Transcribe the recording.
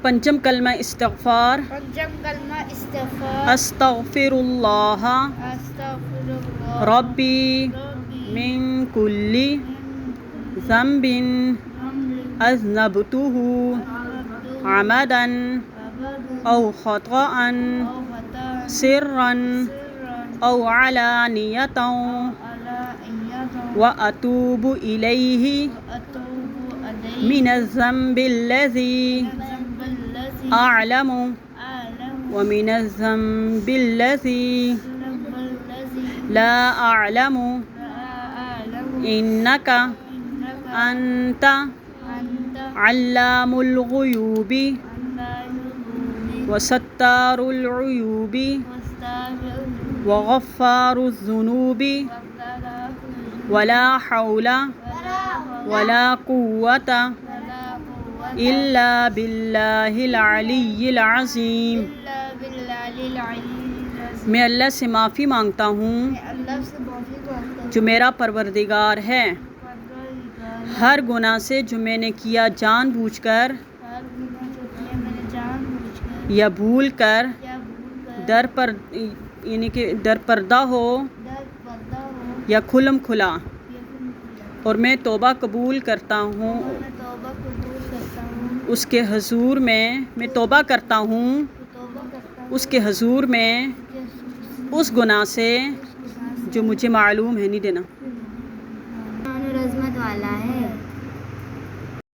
پنچم کلمہ استغفار استغفر اللہ ربی من کل ذنب اذنبتہ عمدا او خطأ سرا او علانیۃ واتوب الیہ من الذنب الذی اعلم ومن الذنب الذی لا اعلم انک انت علام الغیوب وستار العیوب وغفار الذنوب ولا حول ولا قوة الا باللہ العلی العظیم۔ میں اللہ سے معافی مانگتا ہوں جو میرا پروردگار ہے ہر گناہ سے جو میں نے کیا جان بوجھ کر یا بھول کر، در پردہ ہو یا کھلم کھلا، اور میں توبہ قبول کرتا ہوں اس کے حضور میں توبہ کرتا ہوں اس کے حضور میں اس گناہ سے جو مجھے معلوم ہے۔ نہیں دینا